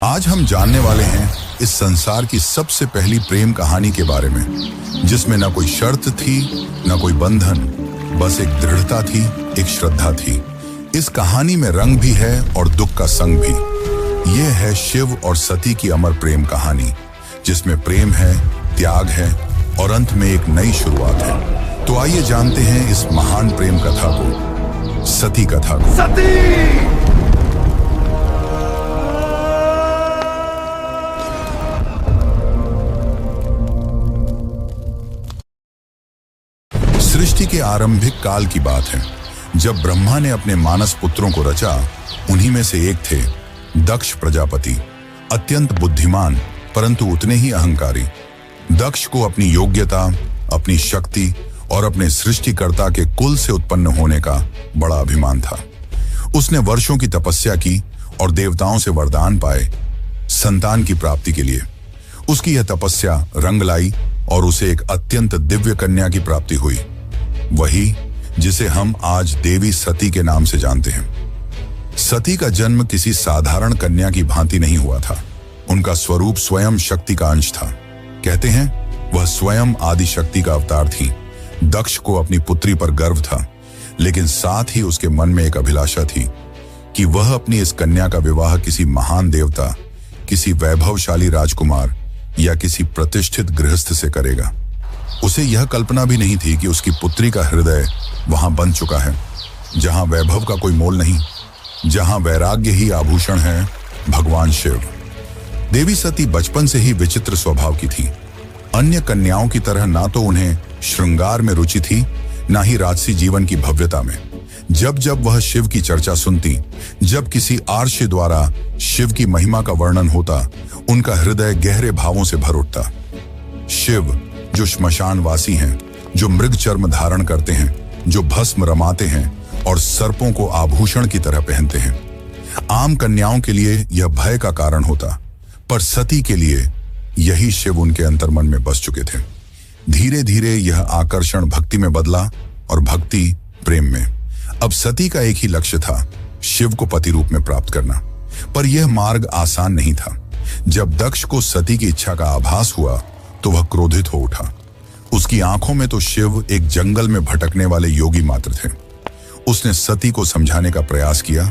आज हम जानने वाले हैं इस संसार की सबसे पहली प्रेम कहानी के बारे में, जिसमें न कोई शर्त थी, न कोई बंधन, बस एक दृढ़ता थी, एक श्रद्धा थी। इस कहानी में रंग भी है और दुख का संग भी। ये है शिव और सती की अमर प्रेम कहानी, जिसमें प्रेम है, त्याग है और अंत में एक नई शुरुआत है। तो आइए जानते हैं इस महान प्रेम कथा को, सती कथा को। सती! सृष्टि के आरंभिक काल की बात है, जब ब्रह्मा ने अपने मानस पुत्रों को रचा। उन्हीं में से एक थे दक्ष प्रजापति, अत्यंत बुद्धिमान परंतु उतने ही अहंकारी। दक्ष को अपनी योग्यता, अपनी शक्ति और अपने सृष्टिकर्ता के कुल से उत्पन्न होने का बड़ा अभिमान था। उसने वर्षों की तपस्या की और देवताओं से वरदान पाए संतान की प्राप्ति के लिए। उसकी यह तपस्या रंग लाई और उसे एक अत्यंत दिव्य कन्या की प्राप्ति हुई, वही जिसे हम आज देवी सती के नाम से जानते हैं। सती का जन्म किसी साधारण कन्या की भांति नहीं हुआ था। उनका स्वरूप स्वयं शक्ति का अंश था। कहते हैं वह स्वयं आदि शक्ति का अवतार थी। दक्ष को अपनी पुत्री पर गर्व था, लेकिन साथ ही उसके मन में एक अभिलाषा थी कि वह अपनी इस कन्या का विवाह किसी महान देवता, किसी वैभवशाली राजकुमार या किसी प्रतिष्ठित गृहस्थ से करेगा। उसे यह कल्पना भी नहीं थी कि उसकी पुत्री का हृदय वहां बन चुका है, जहां वैभव का कोई मोल नहीं, जहां वैराग्य ही आभूषण है, भगवान शिव। देवी सती बचपन से ही विचित्र स्वभाव की थी। अन्य कन्याओं की तरह ना तो उन्हें श्रृंगार में रुचि थी, ना ही राजसी जीवन की भव्यता में। जब जब वह शिव की चर्चा सुनती, जब किसी आर्षि द्वारा शिव की महिमा का वर्णन होता, उनका हृदय गहरे भावों से भर उठता। शिव जो श्मशानवासी हैं, जो मृग चर्म धारण करते हैं, जो भस्म रमाते हैं और सर्पों को आभूषण की तरह पहनते हैं। आम कन्याओं के लिए यह भय का कारण होता, पर सती के लिए यही शिव उनके अंतर्मन में बस चुके थे। धीरे धीरे यह आकर्षण भक्ति में बदला और भक्ति प्रेम में। अब सती का एक ही लक्ष्य था, शिव को पति रूप में प्राप्त करना। पर यह मार्ग आसान नहीं था। जब दक्ष को सती की इच्छा का आभास हुआ तो वह क्रोधित हो उठा। उसकी आंखों में तो शिव एक जंगल में भटकने वाले योगी मात्र थे। उसने सती को समझाने का प्रयास किया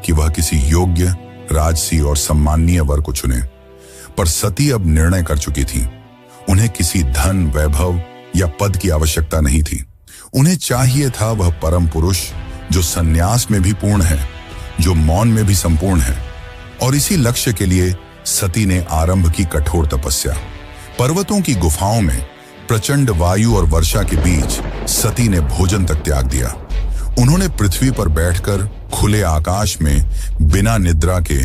कि वह किसी योग्य, राजसी और सम्माननीय वर को चुने, पर सती अब निर्णय कर चुकी थी। उन्हें किसी धन, वैभव या पद की आवश्यकता नहीं थी। उन्हें चाहिए था वह परम पुरुष जो संन्यास में भी पूर्ण है, जो मौन में भी संपूर्ण है। और इसी लक्ष्य के लिए सती ने आरंभ की कठोर तपस्या। पर्वतों की गुफाओं में प्रचंड वायु और वर्षा के बीच सती ने भोजन तक त्याग दिया। उन्होंने पृथ्वी पर बैठकर खुले आकाश में बिना निद्रा के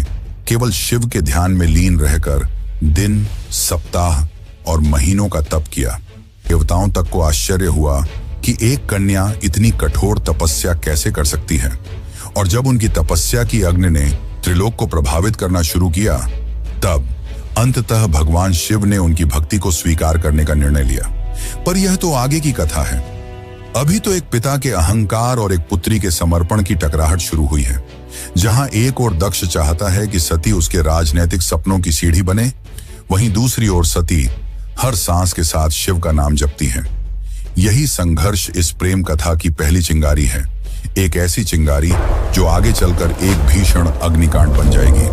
केवल शिव के ध्यान में लीन रहकर दिन, सप्ताह और महीनों का तप किया। देवताओं तक को आश्चर्य हुआ कि एक कन्या इतनी कठोर तपस्या कैसे कर सकती है। और जब उनकी तपस्या की अग्नि ने त्रिलोक को प्रभावित करना शुरू किया, तब अंततः भगवान शिव ने उनकी भक्ति को स्वीकार करने का निर्णय लिया। पर यह तो आगे की कथा है। अभी तो एक पिता के अहंकार और एक पुत्री के समर्पण की टकराहट शुरू हुई है। जहां एक ओर दक्ष चाहता है कि सती उसके राजनैतिक सपनों की सीढ़ी बने, वहीं दूसरी ओर सती हर सांस के साथ शिव का नाम जपती है। यही संघर्ष इस प्रेम कथा की पहली चिंगारी है, एक ऐसी चिंगारी जो आगे चलकर एक भीषण अग्निकांड बन जाएगी।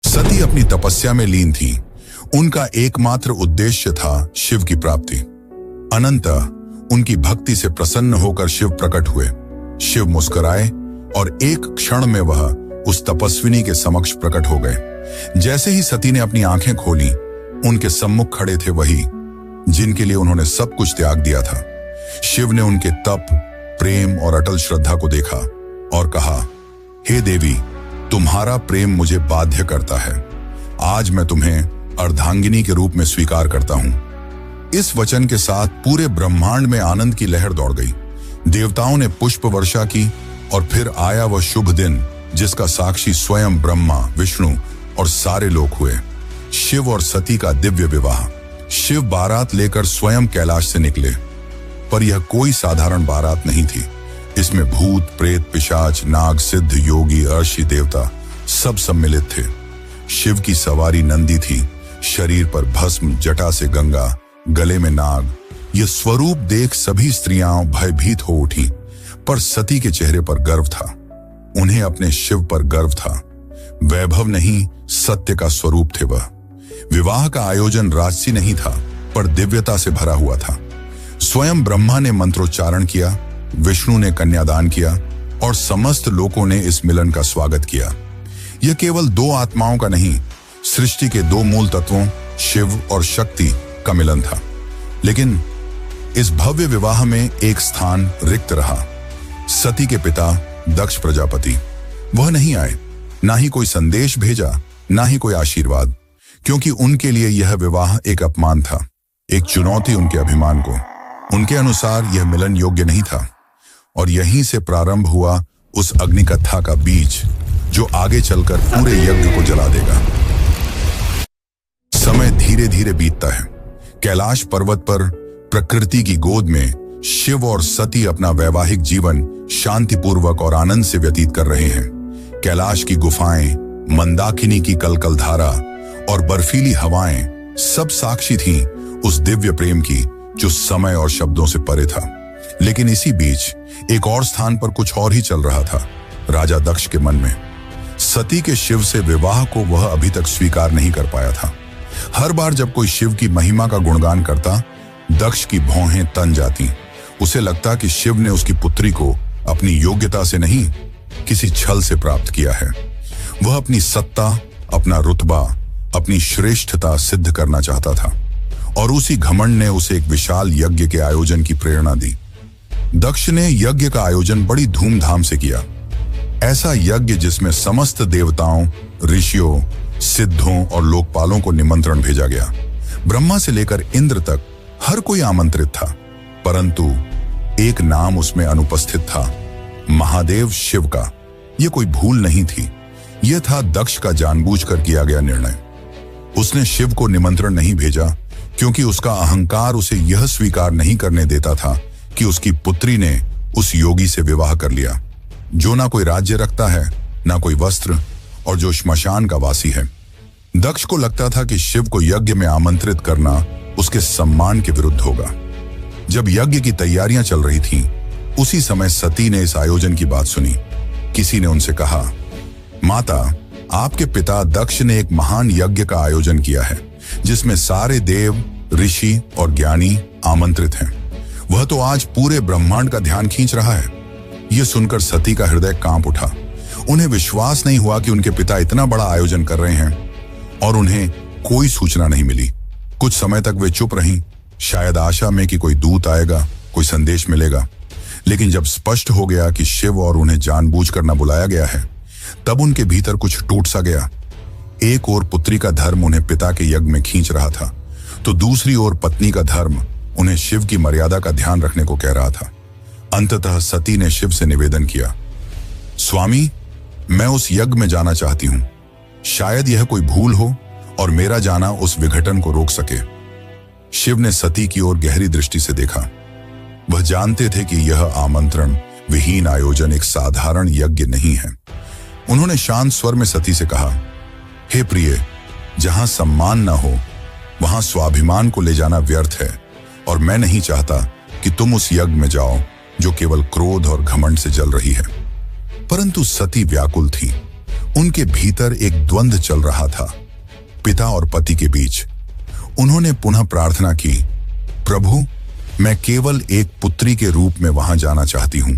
सती अपनी तपस्या में लीन थी। उनका एकमात्र उद्देश्य था शिव की प्राप्ति। अनंतः उनकी भक्ति से प्रसन्न होकर शिव प्रकट हुए। शिव मुस्कुराए और एक क्षण में वह उस तपस्विनी के समक्ष प्रकट हो गए। जैसे ही सती ने अपनी आंखें खोली, उनके सम्मुख खड़े थे वही जिनके लिए उन्होंने सब कुछ त्याग दिया था। शिव ने उनके तप, प्रेम और अटल श्रद्धा को देखा और कहा, हे देवी, तुम्हारा प्रेम मुझे बाध्य करता है। आज मैं तुम्हें अर्धांगिनी के रूप में स्वीकार करता हूं। इस वचन के साथ पूरे ब्रह्मांड में आनंद की लहर दौड़ गई। देवताओं ने पुष्प वर्षा की और फिर आया वह शुभ दिन जिसका साक्षी स्वयं ब्रह्मा, विष्णु और सारे लोग हुए। शिव और सती का दिव्य विवाह। शिव बारात लेकर स्वयं कैलाश से निकले, पर यह कोई साधारण बारात नहीं थी। इसमें भूत, प्रेत, पिशाच, नाग, सिद्ध, योगी, अर्षि, देवता सब सम्मिलित थे। शिव की सवारी नंदी थी, शरीर पर भस्म, जटा से गंगा, गले में नाग। यह स्वरूप देख सभी स्त्रियां भयभीत हो उठी, पर सती के चेहरे पर गर्व था। उन्हें अपने शिव पर गर्व था। वैभव नहीं, सत्य का स्वरूप थे वह। विवाह का आयोजन राजसी नहीं था, पर दिव्यता से भरा हुआ था। स्वयं ब्रह्मा ने मंत्रोच्चारण किया, विष्णु ने कन्यादान किया और समस्त लोगों ने इस मिलन का स्वागत किया। यह केवल दो आत्माओं का नहीं, सृष्टि के दो मूल तत्वों शिव और शक्ति का मिलन था। लेकिन इस भव्य विवाह में एक स्थान रिक्त रहा। सती के पिता दक्ष प्रजापति, वह नहीं आए, ना ही कोई संदेश भेजा, ना ही कोई आशीर्वाद, क्योंकि उनके लिए यह विवाह एक अपमान था, एक चुनौती उनके अभिमान को। उनके अनुसार यह मिलन योग्य नहीं था। और यहीं से प्रारंभ हुआ उस अग्निकथा का बीज, जो आगे चलकर पूरे यज्ञ को जला देगा। समय धीरे धीरे बीतता है। कैलाश पर्वत पर प्रकृति की गोद में शिव और सती अपना वैवाहिक जीवन शांतिपूर्वक और आनंद से व्यतीत कर रहे हैं। कैलाश की गुफाएं, मंदाकिनी की कलकल धारा और बर्फीली हवाएं सब साक्षी थीं उस दिव्य प्रेम की, जो समय और शब्दों से परे था। लेकिन इसी बीच एक और स्थान पर कुछ और ही चल रहा था, राजा दक्ष के मन में। सती के शिव से विवाह को वह अभी तक स्वीकार नहीं कर पाया था। हर बार जब कोई शिव की महिमा का गुणगान करता, दक्ष की भौहें तन जाती। उसे लगता कि शिव ने उसकी पुत्री को अपनी योग्यता से नहीं, किसी छल से प्राप्त किया है। वह अपनी सत्ता, अपना रुतबा, अपनी श्रेष्ठता सिद्ध करना चाहता था, और उसी घमंड ने उसे एक विशाल यज्ञ के आयोजन की प्रेरणा दी। दक्ष ने यज्ञ का आयोजन बड़ी धूमधाम से किया। ऐसा यज्ञ जिसमें समस्त देवताओं, ऋषियों, सिद्धों और लोकपालों को निमंत्रण भेजा गया। ब्रह्मा से लेकर इंद्र तक हर कोई आमंत्रित था, परंतु एक नाम उसमें अनुपस्थित था, महादेव शिव का। यह कोई भूल नहीं थी, यह था दक्ष का जानबूझकर किया गया निर्णय। उसने शिव को निमंत्रण नहीं भेजा, क्योंकि उसका अहंकार उसे यह स्वीकार नहीं करने देता था कि उसकी पुत्री ने उस योगी से विवाह कर लिया, जो ना कोई राज्य रखता है, ना कोई वस्त्र, और जो श्मशान का वासी है। दक्ष को लगता था कि शिव को यज्ञ में आमंत्रित करना उसके सम्मान के विरुद्ध होगा। जब यज्ञ की तैयारियां चल रही थीं, उसी समय सती ने इस आयोजन की बात सुनी। किसी ने उनसे कहा, माता, आपके पिता दक्ष ने एक महान यज्ञ का आयोजन किया है, जिसमें सारे देव, ऋषि और ज्ञानी आमंत्रित हैं। वह तो आज पूरे ब्रह्मांड का ध्यान खींच रहा है। यह सुनकर सती का हृदय कांप उठा। उन्हें विश्वास नहीं हुआ कि उनके पिता इतना बड़ा आयोजन कर रहे हैं और उन्हें कोई सूचना नहीं मिली। कुछ समय तक वे चुप रहीं, शायद आशा में कि कोई दूत आएगा, कोई संदेश मिलेगा। लेकिन जब स्पष्ट हो गया कि शिव और उन्हें जानबूझकर न बुलाया गया है, तब उनके भीतर कुछ टूट सा गया। एक ओर पुत्री का धर्म उन्हें पिता के यज्ञ में खींच रहा था, तो दूसरी ओर पत्नी का धर्म उन्हें शिव की मर्यादा का ध्यान रखने को कह रहा था। अंततः सती ने शिव से निवेदन किया, स्वामी, मैं उस यज्ञ में जाना चाहती हूं। शायद यह कोई भूल हो और मेरा जाना उस विघटन को रोक सके। शिव ने सती की ओर गहरी दृष्टि से देखा। वह जानते थे कि यह आमंत्रण विहीन आयोजन एक साधारण यज्ञ नहीं है। उन्होंने शांत स्वर में सती से कहा, हे प्रिय, जहां सम्मान न हो वहां स्वाभिमान को ले जाना व्यर्थ है, और मैं नहीं चाहता कि तुम उस यज्ञ में जाओ जो केवल क्रोध और घमंड से जल रही है। परंतु सती व्याकुल थी। उनके भीतर एक द्वंद्व चल रहा था, पिता और पति के बीच। उन्होंने पुनः प्रार्थना की, प्रभु, मैं केवल एक पुत्री के रूप में वहां जाना चाहती हूं।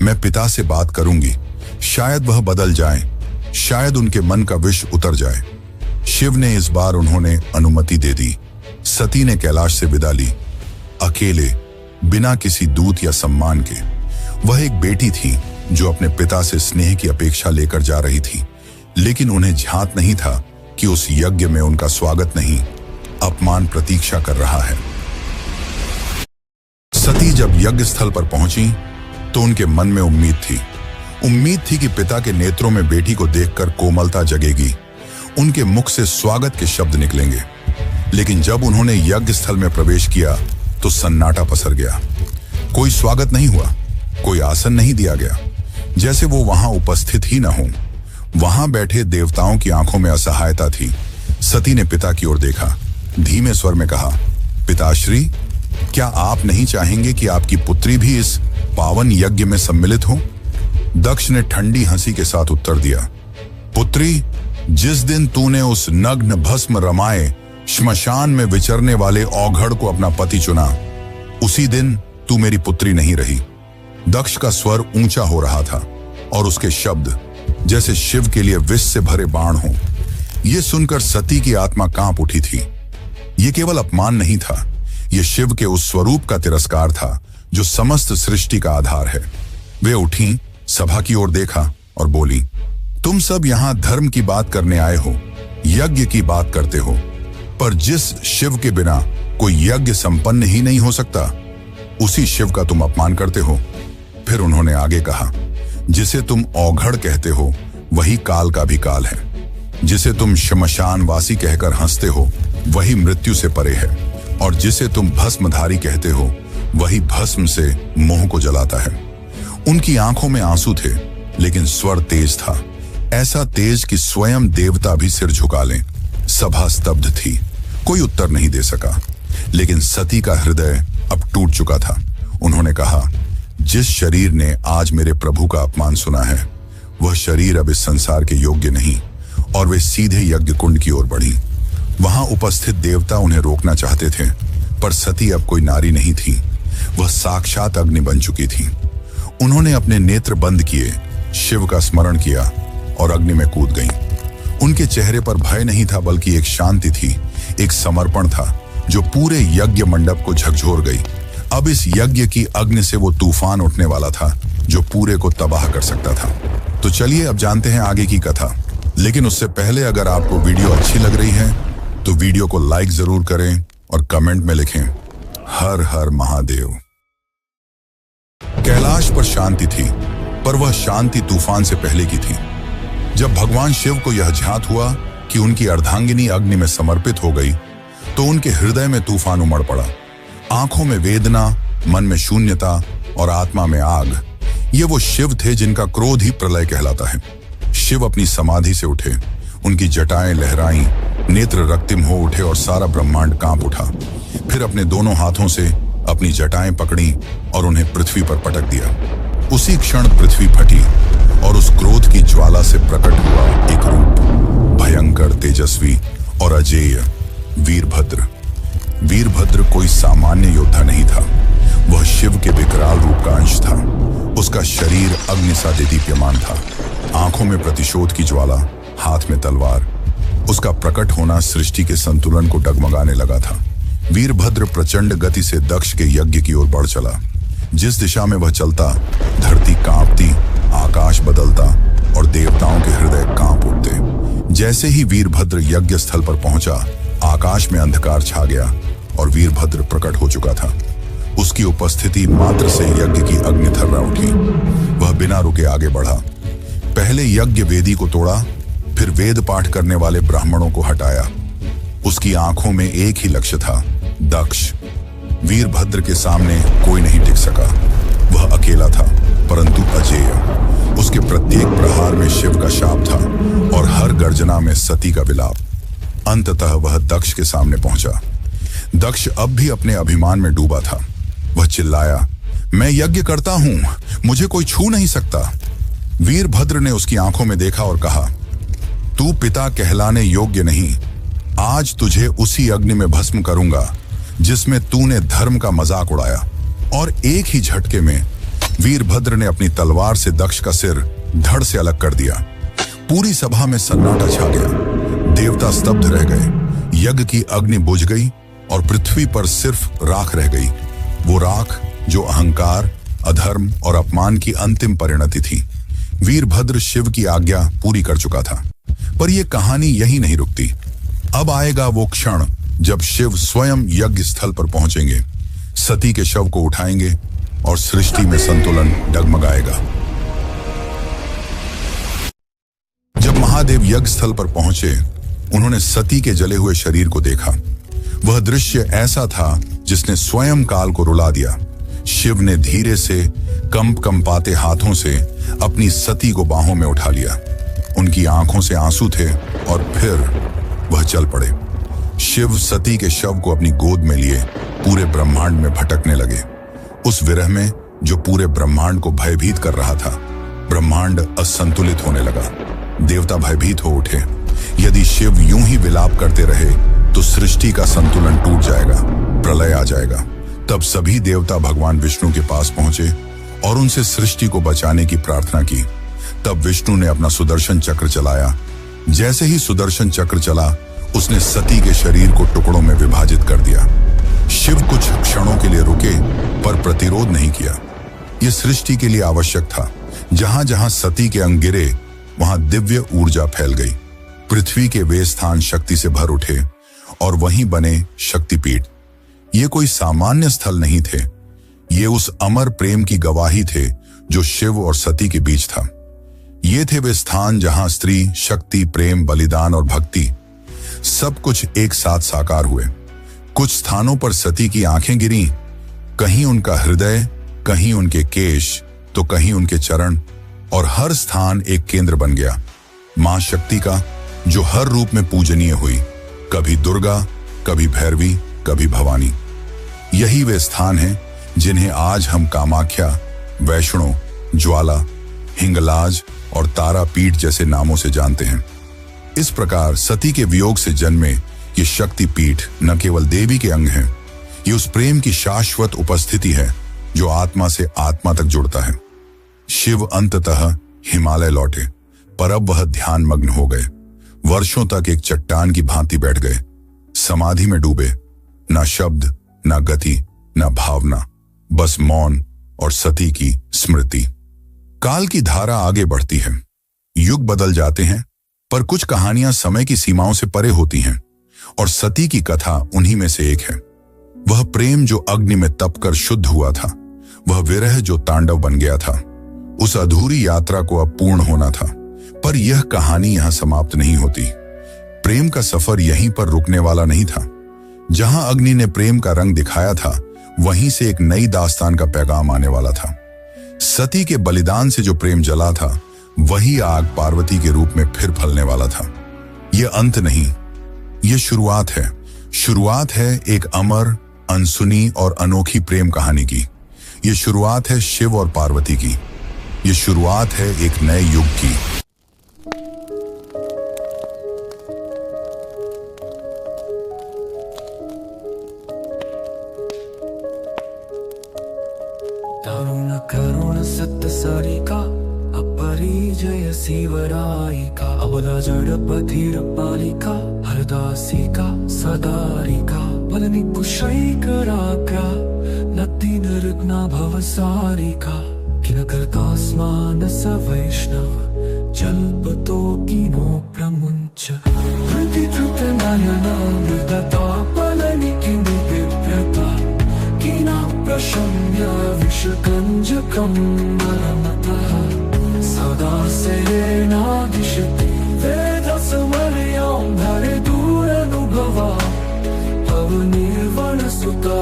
मैं पिता से बात करूंगी, शायद वह बदल जाए, शायद उनके मन का विष उतर जाए। शिव ने इस बार उन्होंने अनुमति दे दी। सती ने कैलाश से विदा ली, अकेले, बिना किसी दूत या सम्मान के। वह एक बेटी थी जो अपने पिता से स्नेह की अपेक्षा लेकर जा रही थी, लेकिन उन्हें झांत नहीं था कि उस यज्ञ में उनका स्वागत नहीं, अपमान प्रतीक्षा कर रहा है। सती जब यज्ञ स्थल पर पहुंची तो उनके मन में उम्मीद थी कि पिता के नेत्रों में बेटी को देखकर कोमलता जगेगी, उनके मुख से स्वागत के शब्द निकलेंगे। लेकिन जब उन्होंने यज्ञ स्थल में प्रवेश किया तो सन्नाटा पसर गया। कोई स्वागत नहीं हुआ, कोई आसन नहीं दिया गया, जैसे वो वहां उपस्थित ही न हो। वहां बैठे देवताओं की आंखों में असहायता थी। सती ने पिता की ओर देखा, धीमे स्वर में कहा, पिताश्री, क्या आप नहीं चाहेंगे कि आपकी पुत्री भी इस पावन यज्ञ में सम्मिलित हो? दक्ष ने ठंडी हंसी के साथ उत्तर दिया, पुत्री, जिस दिन तूने उस नग्न भस्म रमाए श्मशान में विचरने वाले औघड़ को अपना पति चुना, उसी दिन तू मेरी पुत्री नहीं रही। दक्ष का स्वर ऊंचा हो रहा था और उसके शब्द जैसे शिव के लिए विष से भरे बाण हो। यह सुनकर सती की आत्मा कांप उठी थी। यह केवल अपमान नहीं था, यह शिव के उस स्वरूप का तिरस्कार था जो समस्त सृष्टि का आधार है। वे उठी, सभा की ओर देखा और बोली, तुम सब यहां धर्म की बात करने आए हो, यज्ञ की बात करते हो, पर जिस शिव के बिना कोई यज्ञ संपन्न ही नहीं हो सकता, उसी शिव का तुम अपमान करते हो। फिर उन्होंने आगे कहा, जिसे तुम औघड़ कहते हो वही काल का भी काल है। जिसे तुम श्मशानवासी कहकर हंसते हो वही मृत्यु से परे है, और जिसे तुम भस्मधारी कहते हो वही भस्म से मोह को जलाता है। उनकी आंखों में आंसू थे, लेकिन स्वर तेज था, ऐसा तेज कि स्वयं देवता भी सिर झुका लें। सभा स्तब्ध थी, कोई उत्तर नहीं दे सका, लेकिन सती का हृदय अब टूट चुका था। उन्होंने कहा, जिस शरीर ने आज मेरे प्रभु का अपमान सुना है, वह शरीर अब इस संसार के योग्य नहीं। और वे सीधे यज्ञ कुंड की ओर बढ़ी। वहां उपस्थित देवता उन्हें रोकना चाहते थे, पर सती अब कोई नारी नहीं थी, वह साक्षात अग्नि बन चुकी थी। उन्होंने अपने नेत्र बंद किए, शिव का स्मरण किया और अग्नि में कूद गईं। उनके चेहरे पर भय नहीं था, बल्कि एक शांति थी, एक समर्पण था जो पूरे यज्ञ मंडप को झकझोर गई। अब इस यज्ञ की अग्नि से वो तूफान उठने वाला था जो पूरे को तबाह कर सकता था। तो चलिए अब जानते हैं आगे की कथा। लेकिन उससे पहले अगर आपको वीडियो अच्छी लग रही है तो वीडियो को लाइक जरूर करें और कमेंट में लिखें, हर हर महादेव। कैलाश पर शांति थी, पर वह शांति तूफान से पहले की थी। जब भगवान शिव को यह ज्ञात हुआ कि उनकी अर्धांगिनी अग्नि में समर्पित हो गई, तो उनके हृदय में तूफान उमड़ पड़ा। आंखों में वेदना, मन में शून्यता और आत्मा में आग। ये वो शिव थे जिनका क्रोध ही प्रलय कहलाता है। शिव अपनी समाधि से उठे, उनकी जटाएं लहराईं, नेत्र रक्तिम हो उठे और सारा ब्रह्मांड कांप उठा। फिर अपने दोनों हाथों से अपनी जटाएं पकड़ी और उन्हें पृथ्वी पर पटक दिया। उसी क्षण पृथ्वी फटी और उस क्रोध की ज्वाला से प्रकट हुआ एक रूप, भयंकर, तेजस्वी और अजेय, वीरभद्र। वीरभद्र कोई सामान्य योद्धा नहीं था, वह शिव के विकराल रूप का अंश था। उसका शरीर अग्नि सा दीप्यमान था, आंखों में प्रतिशोध की ज्वाला, हाथ में तलवार। उसका प्रकट होना सृष्टि के संतुलन को डगमगाने लगा था। वीरभद्र प्रचंड गति से दक्ष के यज्ञ की ओर बढ़ चला। जिस दिशा में वह चलता, धरती कांपती, आकाश बदलता और देवताओं के हृदय कांप उठते। जैसे ही वीरभद्र यज्ञ स्थल पर पहुंचा, आकाश में अंधकार छा गया और वीरभद्र प्रकट हो चुका था। उसकी उपस्थिति मात्र से यज्ञ की अग्नि थर्रा उठी। वह बिना रुके आगे बढ़ा। पहले यज्ञ वेदी को तोड़ा, फिर वेद पाठ करने वाले ब्राह्मणों को हटाया। उसकी आंखों में एक ही लक्ष्य था, दक्ष। वीरभद्र के सामने कोई नहीं टिक सका। वह अकेला था, परंतु अजेय। उसके प्रत्येक प्रहार में शिव का शाप था और हर गर्जना में सती का विलाप। अंततः वह दक्ष के सामने पहुंचा। दक्ष अब भी अपने अभिमान में डूबा था। वह चिल्लाया, मैं यज्ञ करता हूं, मुझे कोई छू नहीं सकता। वीरभद्र ने उसकी आंखों में देखा और कहा, तू पिता कहलाने योग्य नहीं। आज तुझे उसी अग्नि में भस्म करूंगा जिसमें तूने धर्म का मजाक उड़ाया। और एक ही झटके में वीरभद्र ने अपनी तलवार से दक्ष का सिर धड़ से अलग कर दिया। पूरी सभा में सन्नाटा छा गया। देवता स्तब्ध रह गए। यज्ञ की अग्नि बुझ गई और पृथ्वी पर सिर्फ राख रह गई। वो राख जो अहंकार, अधर्म और अपमान की अंतिम परिणति थी। वीरभद्र शिव की आज्ञा पूरी कर चुका था, पर यह कहानी यही नहीं रुकती। अब आएगा वो क्षण जब शिव स्वयं यज्ञ स्थल पर पहुंचेंगे, सती के शव को उठाएंगे और सृष्टि में संतुलन डगमगाएगा। जब महादेव यज्ञ स्थल पर पहुंचे, उन्होंने सती के जले हुए शरीर को देखा। वह दृश्य ऐसा था जिसने स्वयं काल को रुला दिया। शिव ने धीरे से कंपाते हाथों से अपनी सती को बाहों में उठा लिया। उनकी आंखों से आंसू थे और फिर वह चल पड़े। शिव सती के शव को अपनी गोद में लिए पूरे ब्रह्मांड में भटकने लगे। उस विरह में जो पूरे ब्रह्मांड को भयभीत कर रहा था, ब्रह्मांड असंतुलित होने लगा। देवता भयभीत हो उठे। यदि शिव यूं ही विलाप करते रहे तो सृष्टि का संतुलन टूट जाएगा, प्रलय आ जाएगा। तब सभी देवता भगवान विष्णु के पास पहुंचे और उनसे सृष्टि को बचाने की प्रार्थना की। तब विष्णु ने अपना सुदर्शन चक्र चलाया। जैसे ही सुदर्शन चक्र चला, उसने सती के शरीर को टुकड़ों में विभाजित कर दिया। शिव कुछ क्षणों के लिए रुके पर प्रतिरोध नहीं किया। यह सृष्टि के लिए आवश्यक था। जहां जहां सती के अंग गिरे वहां दिव्य ऊर्जा फैल गई। पृथ्वी के वे स्थान शक्ति से भर उठे और वहीं बने शक्तिपीठ। ये कोई सामान्य स्थल नहीं थे। ये उस अमर प्रेम की गवाही थे जो शिव और सती के बीच था। ये थे वे स्थान जहां स्त्री, शक्ति, प्रेम, बलिदान और भक्ति सब कुछ एक साथ साकार हुए। कुछ स्थानों पर सती की आंखें गिरीं, कहीं उनका हृदय, कहीं उनके केश, तो कहीं उनके चरण, और हर स्थान एक केंद्र बन गया मां शक्ति का, जो हर रूप में पूजनीय हुई। कभी दुर्गा, कभी भैरवी, कभी भवानी। यही वे स्थान हैं जिन्हें आज हम कामाख्या, वैष्णो, ज्वाला, हिंगलाज और तारापीठ जैसे नामों से जानते हैं। इस प्रकार सती के वियोग से जन्मे ये शक्तिपीठ न केवल देवी के अंग हैं, ये उस प्रेम की शाश्वत उपस्थिति है जो आत्मा से आत्मा तक जुड़ता है। शिव अंततः हिमालय लौटे, पर अब वह ध्यान मग्न हो गए। वर्षों तक एक चट्टान की भांति बैठ गए, समाधि में डूबे। ना शब्द, ना गति, ना भावना, बस मौन और सती की स्मृति। काल की धारा आगे बढ़ती है, युग बदल जाते हैं, पर कुछ कहानियां समय की सीमाओं से परे होती हैं, और सती की कथा उन्हीं में से एक है। वह प्रेम जो अग्नि में तपकर शुद्ध हुआ था, वह विरह जो तांडव बन गया था। उस अधूरी यात्रा को अब पूर्ण होना था, पर यह कहानी यहां समाप्त नहीं होती। प्रेम का सफर यहीं पर रुकने वाला नहीं था। जहां अग्नि ने प्रेम का रंग दिखाया था, वहीं से एक नई दास्तान का पैगाम आने वाला था। सती के बलिदान से जो प्रेम जला था, वही आग पार्वती के रूप में फिर फलने वाला था। यह अंत नहीं, यह शुरुआत है। शुरुआत है एक अमर, अनसुनी और अनोखी प्रेम कहानी की। यह शुरुआत है शिव और पार्वती की। यह शुरुआत है एक नए युग की। दारुण करुण सत्य सारिका अपरिजय शिवरायिका अबला जड़पथिर पालिका हरदासिका सदारिका बलनि पुषैकराका नति निर्घ्ना भवसारिका किन कर्तास्मान स वैष्णव जल्पतो किनो प्रमुञ्च प्रतिधृत नयना मृदता बलनि किनि बिभ्रता किना प्रशम्य विषकञ्जकं मलमतः सदा सेनादिशति वेदसमर्यां धरे दूरनुभवा भवनिर्वणसुता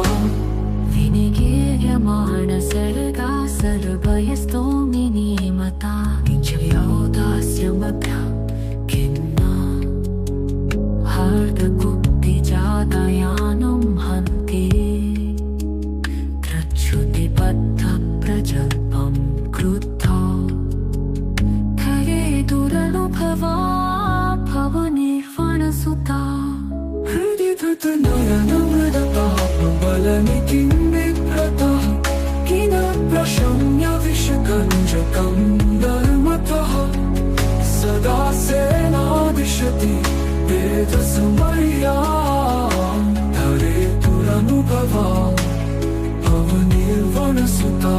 विनिगीयमाण सर्गा सर्वयस्तोमिनी मता किञ्चयोदास्यमभ्या खिन्ना हार्दकुक्तिजातयानं हन्ति त्रच्छ्रुतिबद्धप्रजल्पं क्रुद्धा खगे दुरनुभवा भवनिर्वणसुता हृदि धृतनयनमृदता बलनि किं बिभ्रतः किन प्रशम्य विषकञ्जकं धर्मतः सदा सेनादिशति वेदसमर्यां धरे दुरनुभवा भवनिर्वणसुता